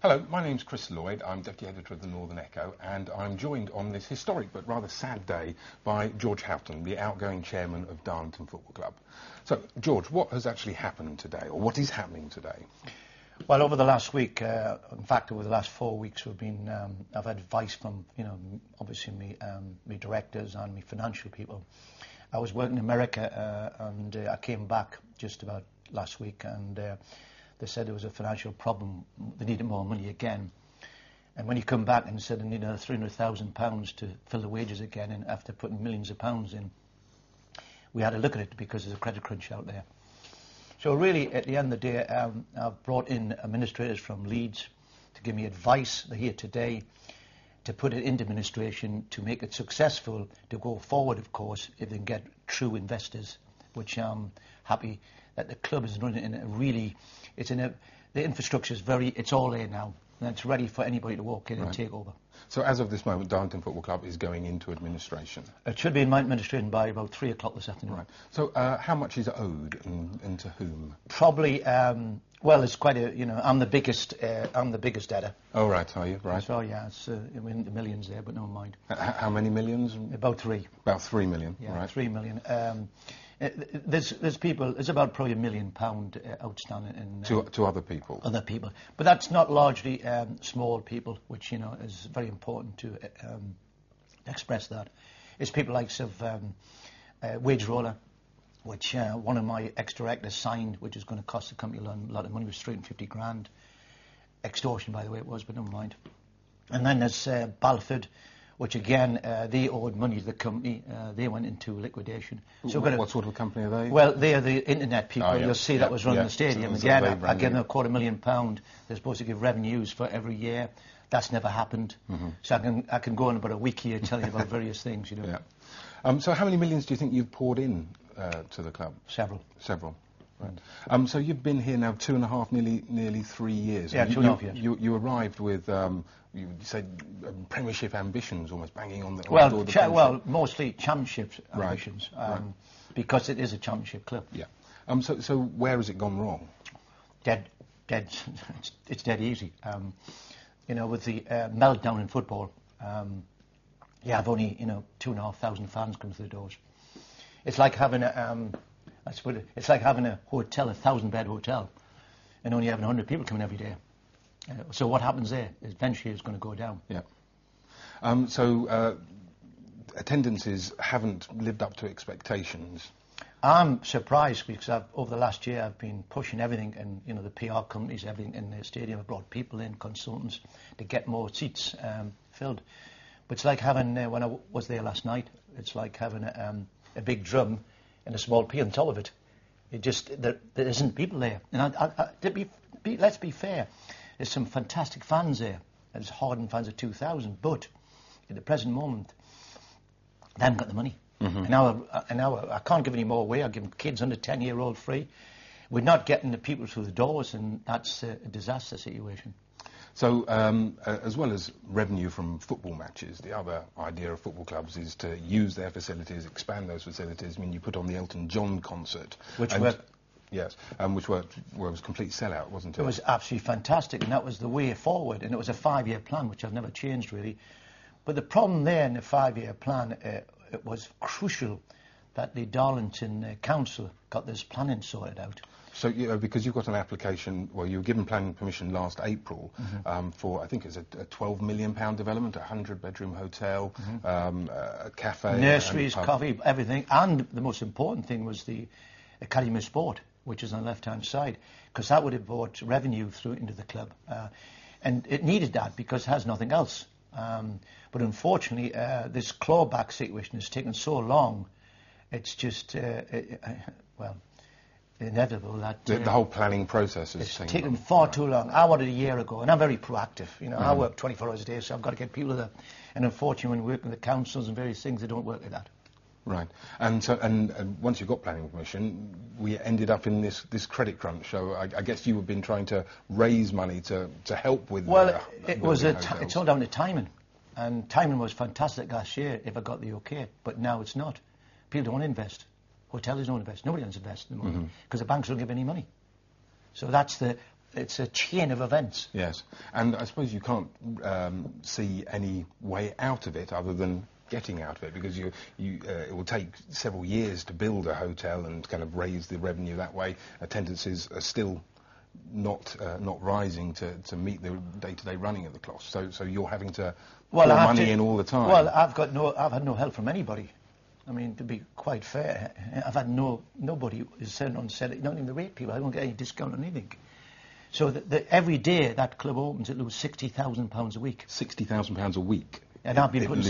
Hello, my name's Chris Lloyd. I'm Deputy Editor of the Northern Echo, and I'm joined on this historic but rather sad day by George Houghton, the outgoing chairman of Darlington Football Club. So, George, what has actually happened today, or what is happening today? Well, over the last week, in fact, over the last 4 weeks, I've had advice from, obviously me directors and me financial people. I was working in America, and I came back just about last week, and they said there was a financial problem. They needed more money again. And when you come back and said they needed £300,000 to fill the wages again, and after putting millions of pounds in, we had to look at it because there's a credit crunch out there. So really, at the end of the day, I've brought in administrators from Leeds to give me advice. They're here today to put it into administration to make it successful, to go forward, of course, if they can get true investors, which I'm happy that the club is running in a really, the infrastructure is it's all there now, and it's ready for anybody to walk in and take over. So as of this moment, Darlington Football Club is going into administration? It should be in my administration by about 3 o'clock this afternoon. Right. So how much is owed and to whom? Probably, well, it's quite I'm the biggest debtor. Oh, right, are you? Right. So, yeah, it's in the millions there, but never mind. How many millions? About 3. About 3 million, yeah, right. 3 million. There's people, there's about probably £1 million outstanding in, to other people. Other people, but that's not largely small people, which is very important to express that. It's people like wage roller, which one of my ex-directors signed, which is going to cost the company a lot of money. It was 350 grand. Extortion, by the way, it was, but never mind. And then there's Balfour, which again, they owed money to the company. They went into liquidation. So what sort of a company are they? Well, they are the internet people. Oh, yeah. You'll see that was running the stadium. So again, I give them £250,000. They're supposed to give revenues for every year. That's never happened. So I can go on about a week here and tell you about various things. Yeah. So how many millions do you think you've poured in to the club? Several. Right. So you've been here now 2.5, nearly 3 years. Yeah, 2.5 years. You arrived with, you said, Premiership ambitions, almost banging on the door. Well, mostly Championship ambitions, because it is a Championship club. Yeah. So where has it gone wrong? Dead. It's dead easy. With the meltdown in football, you have only 2,500 fans come through the doors. It's like having it's like having a hotel, a 1,000-bed hotel, and only having 100 people coming every day. So what happens there? Eventually, it's going to go down. Yeah. Attendances haven't lived up to expectations. I'm surprised because over the last year I've been pushing everything, and the PR companies, everything in the stadium. I've brought people in, consultants, to get more seats filled. But it's like having when I was there last night. It's like having a big drum and a small pea on top of it. There isn't people there. And let's be fair. There's some fantastic fans there. There's hardened fans of 2,000, but at the present moment, they haven't got the money. And now I can't give any more away. I'll give kids under 10-year-old free. We're not getting the people through the doors, and that's a disaster situation. So, as well as revenue from football matches, the other idea of football clubs is to use their facilities, expand those facilities. I mean, you put on the Elton John concert. Which worked. Yes, which worked, well, it was a complete sellout, wasn't it? It was absolutely fantastic, and that was the way forward, and it was a 5-year plan, which I've never changed, really. But the problem there in the 5-year plan, it was crucial that the Darlington Council got this planning sorted out. So, because you've got an application, well, you were given planning permission last April for, I think it's a £12 million development, a 100-bedroom hotel, a cafe. Nurseries, coffee, everything. And the most important thing was the Academy of Sport, which is on the left-hand side, because that would have brought revenue through into the club. And it needed that because it has nothing else. But unfortunately, this clawback situation has taken so long, it's just, inevitable that the whole planning process is taken far too long. I wanted a year ago, and I'm very proactive. I work 24 hours a day, so I've got to get people there. And unfortunately, when we work with the councils and various things, they don't work like that. Right. And so, and once you got planning permission, we ended up in this credit crunch. So I guess you have been trying to raise money to help with. Well, it's all down to timing, and timing was fantastic last year if I got the okay, but now it's not. People don't want to invest. Hotels don't invest. Nobody wants to invest at the moment because the banks don't give any money. So that's the it's a chain of events. Yes, and I suppose you can't see any way out of it other than getting out of it, because it will take several years to build a hotel and kind of raise the revenue that way. Attendances are still not rising to meet the day-to-day running of the club. So you're having to pour money in all the time. Well, I've had no help from anybody. I mean, to be quite fair, I've had nobody who's said not even the rate people. I don't get any discount on anything. So every day that club opens, it loses £60,000 a week. £60,000 a week. And I've been putting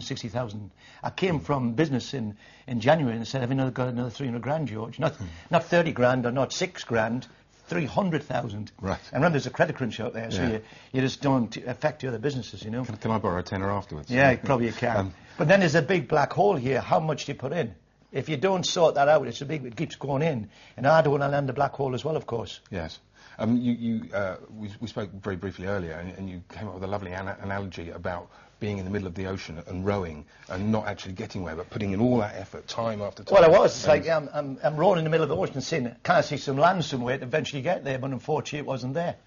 60,000. I came from business in January and said, "Have you got another 300 grand, George? Not 30 grand or not 6 grand, 300,000." Right. And remember, there's a credit crunch out there, so you just don't affect the other businesses, you know. Can I borrow a tenner afterwards? Yeah, probably you can. But then there's a big black hole here. How much do you put in? If you don't sort that out, it keeps going in, and I don't want to land the black hole as well, of course. Yes. We spoke very briefly earlier, and you came up with a lovely analogy about being in the middle of the ocean and rowing and not actually getting where, but putting in all that effort, time after time. Well, I was. It's like I'm rowing in the middle of the ocean saying, can I see some land somewhere to eventually get there? But unfortunately, it wasn't there.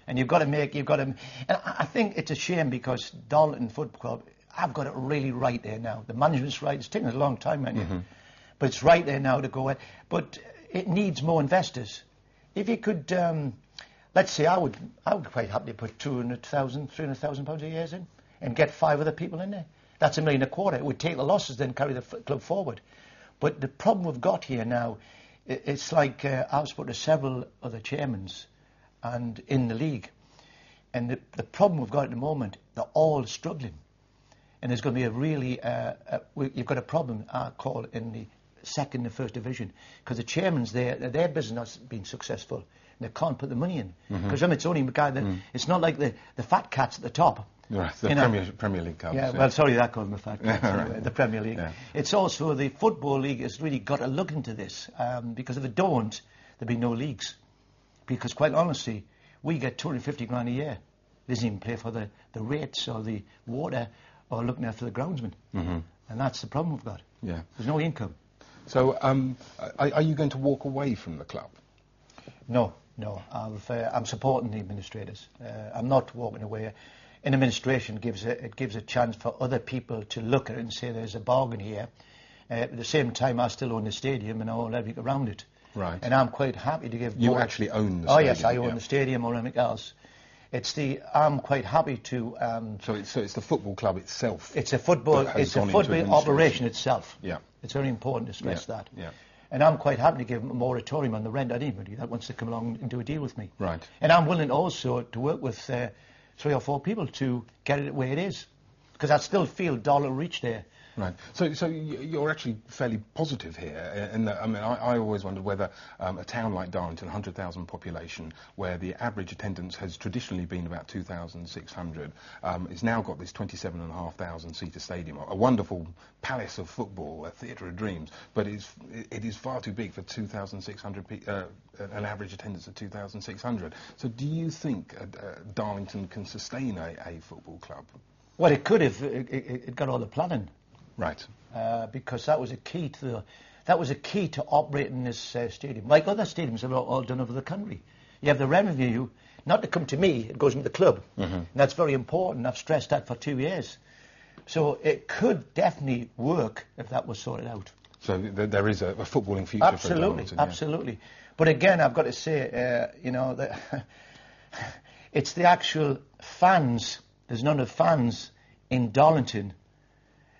And and I think it's a shame, because Darlington Football Club, I've got it really right there now. The management's right. It's taken a long time, but it's right there now to go ahead. But it needs more investors. If you could, let's say, I would quite happily put £200,000, £300,000 a year in and get 5 other people in there. That's £1 million a quarter. It would take the losses, then carry the club forward. But the problem we've got here now, it's like I've spoken to several other chairmans and in the league, and the problem we've got at the moment, they're all struggling. And there's going to be a really, you've got a problem, I call it, in the second and first division, because the chairman's their business has been successful, and they can't put the money in. Because it's only a guy that, it's not like the fat cats at the top. Right, the Premier League clubs. Yeah, well, sorry, that called them the fat cats, anyway, the Premier League. Yeah. It's also the Football League has really got to look into this, because if it don't, there'll be no leagues. Because quite honestly, we get 250 grand a year. They doesn't even pay for the rates or the water or looking after the groundsman. And that's the problem we've got. Yeah. There's no income. So are you going to walk away from the club? No. I'm supporting the administrators. I'm not walking away. An administration gives a chance for other people to look at it and say there's a bargain here. At the same time, I still own the stadium and I own everything around it. Right. And I'm quite happy to give... You actually own the stadium? Oh, yes, I own the stadium or anything else. I'm quite happy to... So it's the football club itself? It's a football operation itself. Yeah. It's very important to stress that. Yeah. And I'm quite happy to give a moratorium on the rent to anybody that wants to come along and do a deal with me. Right. And I'm willing also to work with 3 or 4 people to get it where it is. Because I still feel dollar reach there. Right. So you're actually fairly positive here. I mean, I always wondered whether a town like Darlington, 100,000 population, where the average attendance has traditionally been about 2,600, it's now got this 27,500 seater stadium, a wonderful palace of football, a theatre of dreams, but it is far too big for 2,600 an average attendance of 2,600. So do you think Darlington can sustain a football club? Well, it could if it got all the planning. Right. Because that was a key to operating this stadium. Like other stadiums are all done over the country. You have the revenue, not to come to me, it goes into the club. And that's very important. I've stressed that for 2 years. So it could definitely work if that was sorted out. So there is a footballing future for Darlington. Absolutely. But again, I've got to say, that it's the actual fans. There's none of fans in Darlington.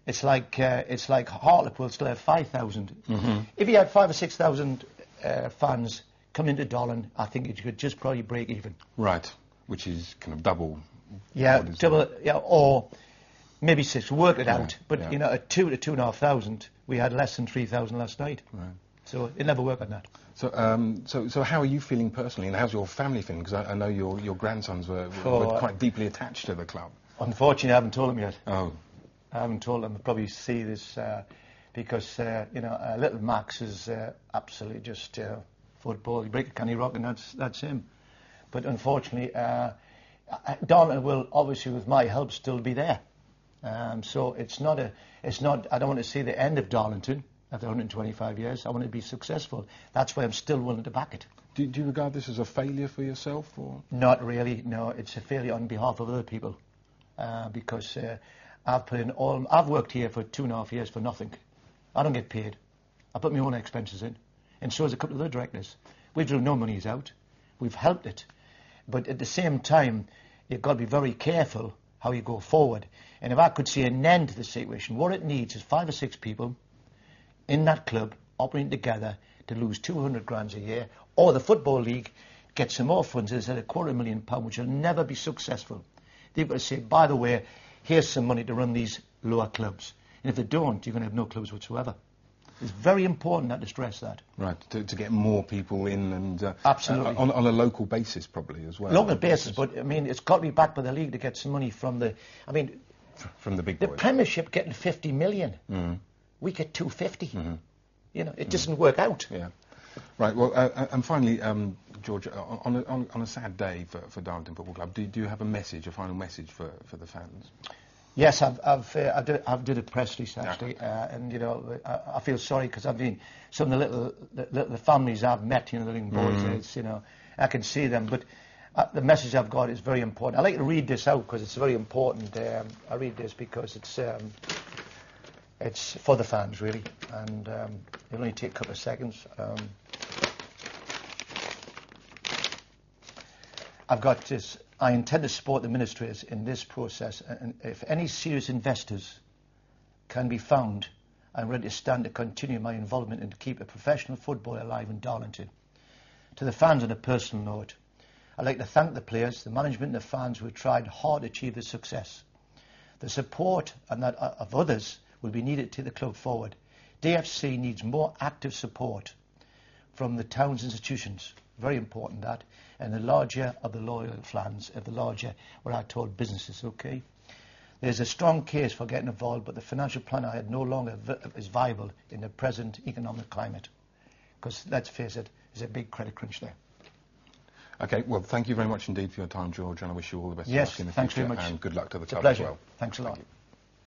It's like Hartlepool still have 5,000. If you had 5,000 or 6,000 fans come into Darlington, I think it could just probably break even. Right, which is kind of double. Yeah, double. Yeah, or maybe 6. Work it out. But at 2,000 to 2,500, we had less than 3,000 last night. Right. So it never worked on that. So how are you feeling personally, and how's your family feeling? Because I know your grandsons were quite deeply attached to the club. Unfortunately, I haven't told them yet. Oh. I haven't told them. I'll probably see this because little Max is absolutely just football. You break a canny rock and that's him. But unfortunately, Darlington will obviously, with my help, still be there. So it's not. I don't want to see the end of Darlington, after 125 years. I want to be successful. That's why I'm still willing to back it. Do you regard this as a failure for yourself, or? Not really, no. It's a failure on behalf of other people. Because I've worked here for 2.5 years for nothing. I don't get paid. I put my own expenses in. And so has a couple of other directors. We've drawn no monies out. We've helped it. But at the same time, you've got to be very careful how you go forward. And if I could see an end to the situation, what it needs is 5 or 6 people in that club operating together to lose 200 grand a year, or the Football League get some more funds instead of £250,000, which will never be successful. They've got to say, by the way, here's some money to run these lower clubs. And if they don't, you're going to have no clubs whatsoever. It's very important that to stress that. Right, to get more people in and... Absolutely. On a local basis probably as well. Local basis, but I mean, it's got to be backed by the league to get some money from the... I mean... From the big boys. The Premiership getting 50 million. Mm. We get 250. You know, it doesn't work out. Yeah. Right, well, and finally, George, on a sad day for Darlington Football Club, do you have a final message for the fans? Yes, I've did a press release actually, and you know I feel sorry because I've been some of the families I've met, you know, the little boys, you know, I can see them, but the message I've got is very important. I like to read this out because it's very important. I read this because it's for the fans really, and it'll only take a couple of seconds. I've got this. I intend to support the ministries in this process, and if any serious investors can be found, I'm ready to stand to continue my involvement and to keep a professional football alive in Darlington. To the fans on a personal note, I'd like to thank the players, the management and the fans who have tried hard to achieve this success. The support and that of others will be needed to take the club forward. DFC needs more active support from the town's institutions. Very important that, and the larger of the loyal fans, of the larger, what I told businesses, okay? There's a strong case for getting involved, but the financial plan I had no longer is viable in the present economic climate. Because, let's face it, there's a big credit crunch there. Okay, well, thank you very much indeed for your time, George, and I wish you all the best of luck in the thanks future, very much. and good luck to the It's a club pleasure. as well. Thanks a lot.